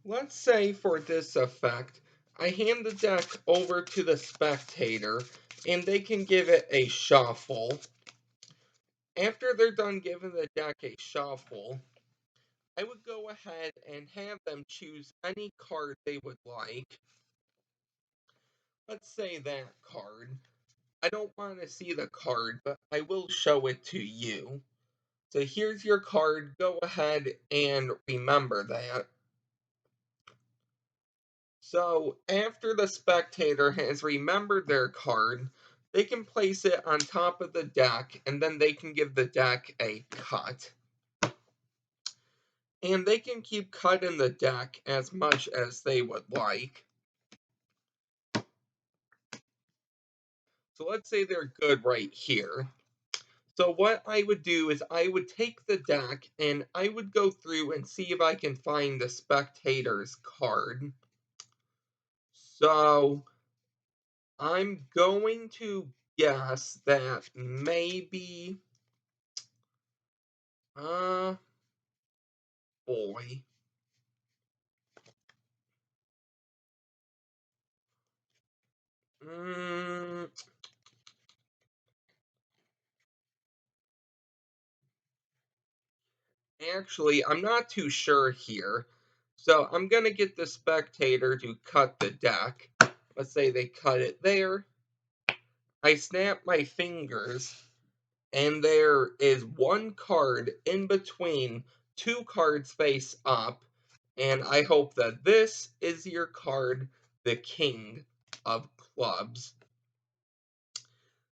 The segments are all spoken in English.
Let's say for this effect, I hand the deck over to the spectator and they can give it a shuffle. After they're done giving the deck a shuffle, I would go ahead and have them choose any card they would like. Let's say that card. I don't want to see the card, but I will show it to you. So here's your card. Go ahead and remember that. So after the spectator has remembered their card, they can place it on top of the deck and then they can give the deck a cut. And they can keep cutting the deck as much as they would like. So let's say they're good right here. So what I would do is I would take the deck and I would go through and see if I can find the spectator's card. So I'm going to guess that maybe, boy. Mm, Actually, I'm not too sure here. So I'm going to get the spectator to cut the deck. Let's say they cut it there. I snap my fingers, and there is one card in between two cards face up. And I hope that this is your card, the King of Clubs.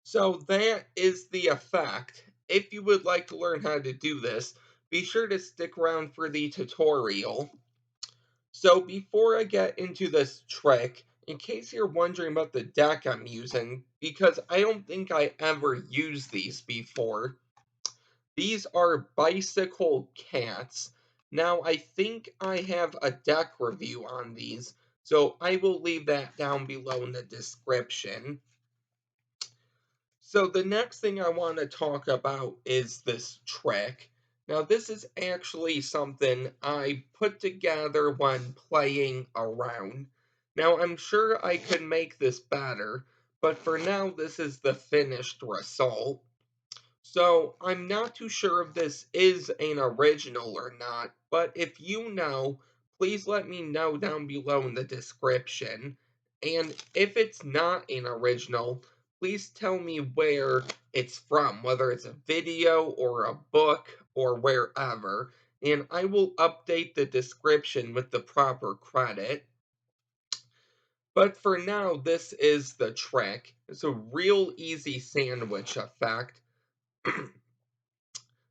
So that is the effect. If you would like to learn how to do this, be sure to stick around for the tutorial. So before I get into this trick, in case you're wondering about the deck I'm using, because I don't think I ever used these before, these are Bicycle Cats. Now I think I have a deck review on these, so I will leave that down below in the description. So the next thing I want to talk about is this trick. Now this is actually something I put together when playing around. Now I'm sure I could make this better, but for now this is the finished result. So I'm not too sure if this is an original or not, but if you know, please let me know down below in the description. And if it's not an original, please tell me where it's from, whether it's a video or a book or wherever, and I will update the description with the proper credit. But for now, this is the trick. It's a real easy sandwich effect.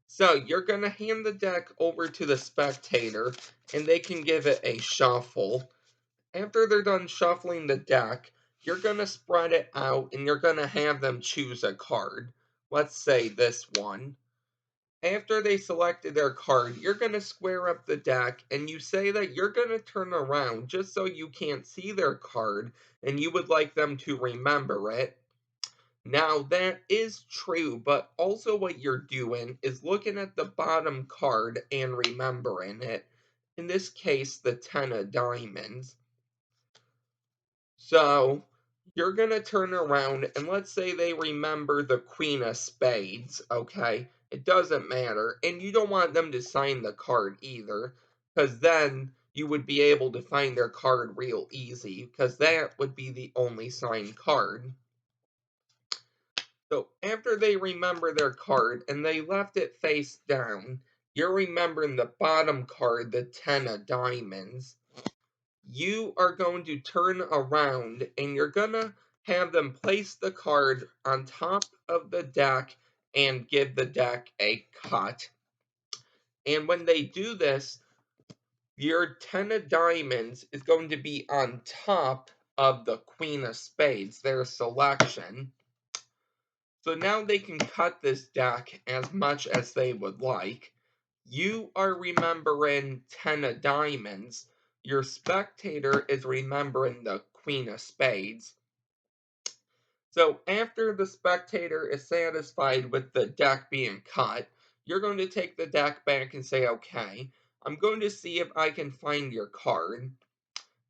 So you're going to hand the deck over to the spectator, and they can give it a shuffle. After they're done shuffling the deck, you're going to spread it out, and you're going to have them choose a card. Let's say this one. After they selected their card, you're going to square up the deck, and you say that you're going to turn around just so you can't see their card, and you would like them to remember it. Now, that is true, but also what you're doing is looking at the bottom card and remembering it. In this case, the 10 of diamonds. So, you're going to turn around and let's say they remember the Queen of Spades, okay? It doesn't matter. And you don't want them to sign the card either, because then you would be able to find their card real easy, because that would be the only signed card. So after they remember their card and they left it face down, you're remembering the bottom card, the 10 of diamonds. You are going to turn around and you're going to have them place the card on top of the deck and give the deck a cut. And when they do this, your 10 of diamonds is going to be on top of the Queen of Spades, their selection. So now they can cut this deck as much as they would like. You are remembering 10 of diamonds. Your spectator is remembering the Queen of Spades. So after the spectator is satisfied with the deck being cut, you're going to take the deck back and say, okay, I'm going to see if I can find your card.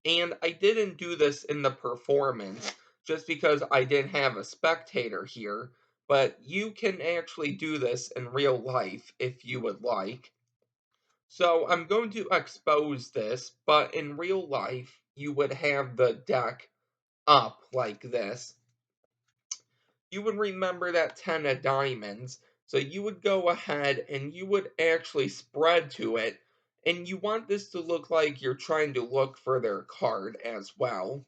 And I didn't do this in the performance just because I didn't have a spectator here, but you can actually do this in real life if you would like. So I'm going to expose this, but in real life, you would have the deck up like this. You would remember that 10 of diamonds, so you would go ahead and you would actually spread to it, and you want this to look like you're trying to look for their card as well.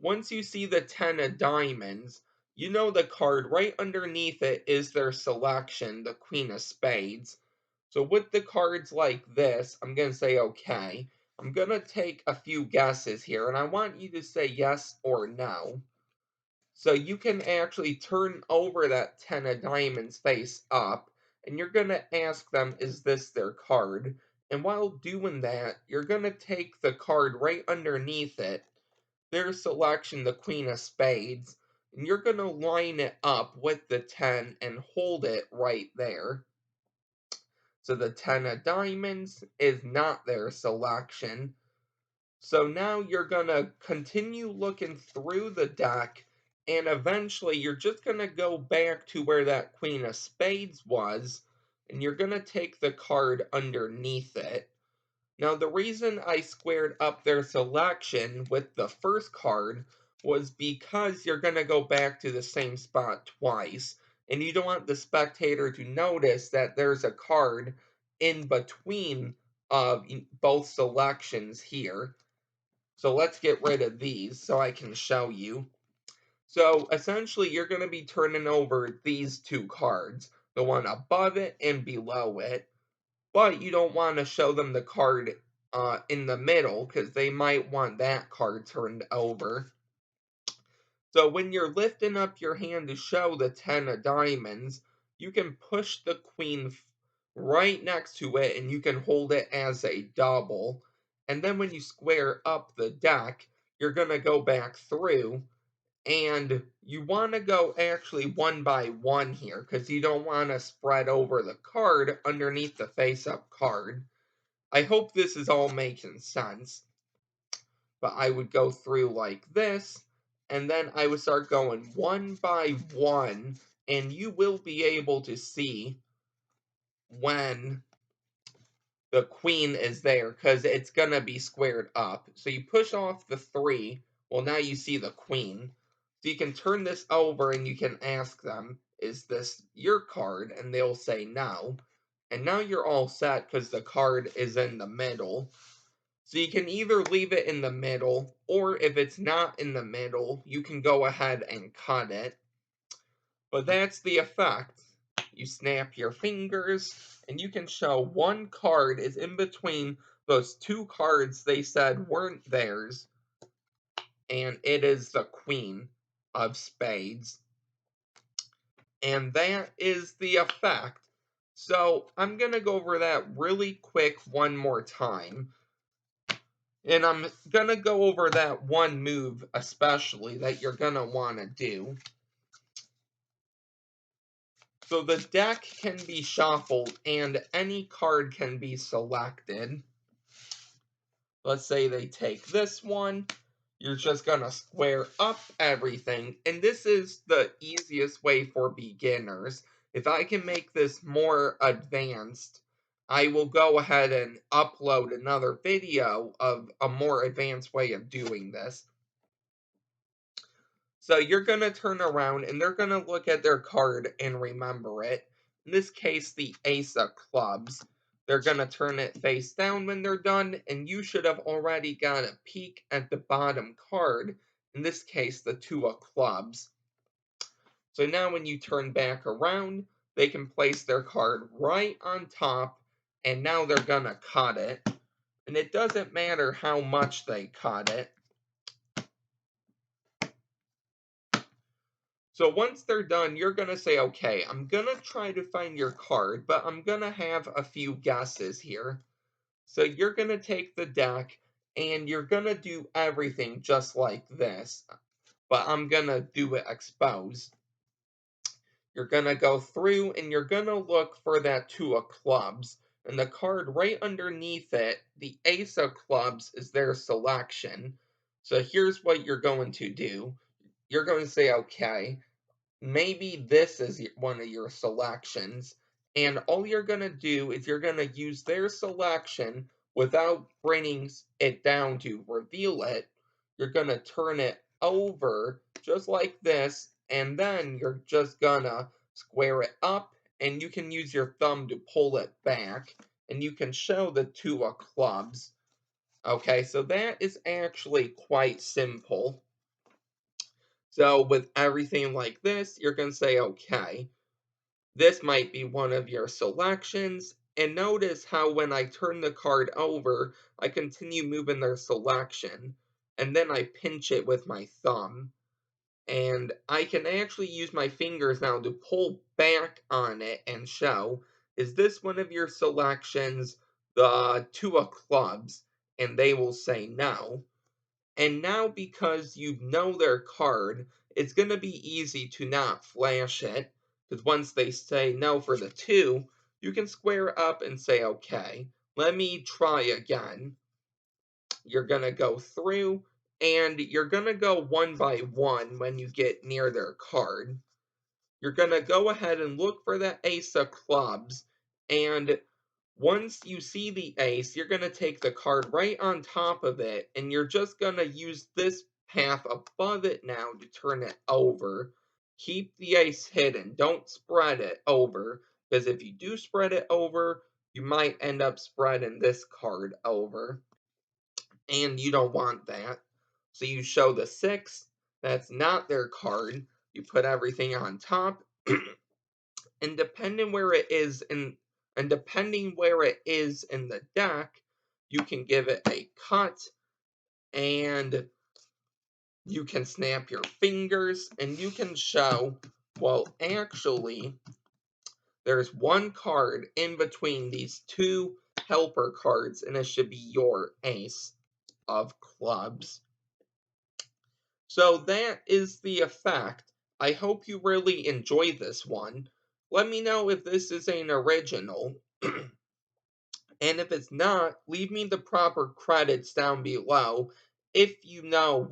Once you see the 10 of diamonds, you know the card right underneath it is their selection, the Queen of Spades. So with the cards like this, I'm going to say okay. I'm going to take a few guesses here, and I want you to say yes or no. So you can actually turn over that 10 of diamonds face up, and you're going to ask them, is this their card? And while doing that, you're going to take the card right underneath it, their selection, the Queen of Spades, and you're going to line it up with the 10 and hold it right there. So the 10 of diamonds is not their selection. So now you're going to continue looking through the deck, and eventually you're just going to go back to where that Queen of Spades was, and you're going to take the card underneath it. Now, the reason I squared up their selection with the first card was because you're going to go back to the same spot twice, and you don't want the spectator to notice that there's a card in between of both selections here. So let's get rid of these so I can show you. So essentially, you're going to be turning over these two cards, the one above it and below it. But you don't want to show them the card in the middle because they might want that card turned over. So when you're lifting up your hand to show the 10 of diamonds, you can push the queen right next to it and you can hold it as a double. And then when you square up the deck, you're going to go back through, and you want to go actually one by one here because you don't want to spread over the card underneath the face-up card. I hope this is all making sense. But I would go through like this, and then I would start going one by one, and you will be able to see when the queen is there because it's going to be squared up. So you push off the 3. Well, now you see the queen. So you can turn this over and you can ask them, is this your card? And they'll say no. And now you're all set because the card is in the middle. So you can either leave it in the middle, or if it's not in the middle, you can go ahead and cut it. But that's the effect. You snap your fingers, and you can show one card is in between those two cards they said weren't theirs, and it is the Queen of Spades. And that is the effect. So I'm going to go over that really quick one more time. And I'm going to go over that one move especially that you're going to want to do. So the deck can be shuffled and any card can be selected. Let's say they take this one. You're just going to square up everything. And this is the easiest way for beginners. If I can make this more advanced, I will go ahead and upload another video of a more advanced way of doing this. So you're going to turn around and they're going to look at their card and remember it. In this case, the Ace of Clubs. They're going to turn it face down when they're done, and you should have already got a peek at the bottom card. In this case, the Two of Clubs. So now when you turn back around, they can place their card right on top, and now they're going to cut it. And it doesn't matter how much they cut it. So once they're done, you're going to say, okay, I'm going to try to find your card, but I'm going to have a few guesses here. So you're going to take the deck, and you're going to do everything just like this, but I'm going to do it exposed. You're going to go through, and you're going to look for that Two of Clubs. and the card right underneath it, the ace of clubs, is their selection. So here's what you're going to do. You're going to say, okay, maybe this is one of your selections, and all you're going to do is you're going to use their selection without bringing it down to reveal it. You're going to turn it over just like this, and then you're just going to square it up, and you can use your thumb to pull it back, and you can show the two of clubs. Okay, so that is actually quite simple. So with everything like this, you're going to say, okay, this might be one of your selections. And notice how when I turn the card over, I continue moving their selection. And then I pinch it with my thumb. And I can actually use my fingers now to pull back on it and show, is this one of your selections, the two of clubs? And they will say no. And now because you know their card, it's going to be easy to not flash it. Because once they say no for the two, you can square up and say, okay, let me try again. You're going to go through, and you're going to go one by one when you get near their card. You're going to go ahead and look for the ace of clubs, and once you see the ace, you're going to take the card right on top of it, and you're just going to use this path above it now to turn it over. Keep the ace hidden. Don't spread it over, because if you do spread it over, you might end up spreading this card over, and you don't want that. So you show the six. That's not their card. You put everything on top, and depending where it is in the deck, you can give it a cut, and you can snap your fingers, and you can show, well, actually, there's one card in between these two helper cards, and it should be your ace of clubs. So that is the effect. I hope you really enjoyed this one. Let me know if this is an original. And if it's not, leave me the proper credits down below if you know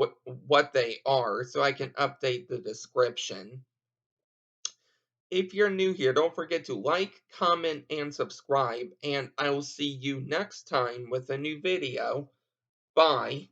what they are, so I can update the description. If you're new here, don't forget to like, comment, and subscribe, and I will see you next time with a new video. Bye.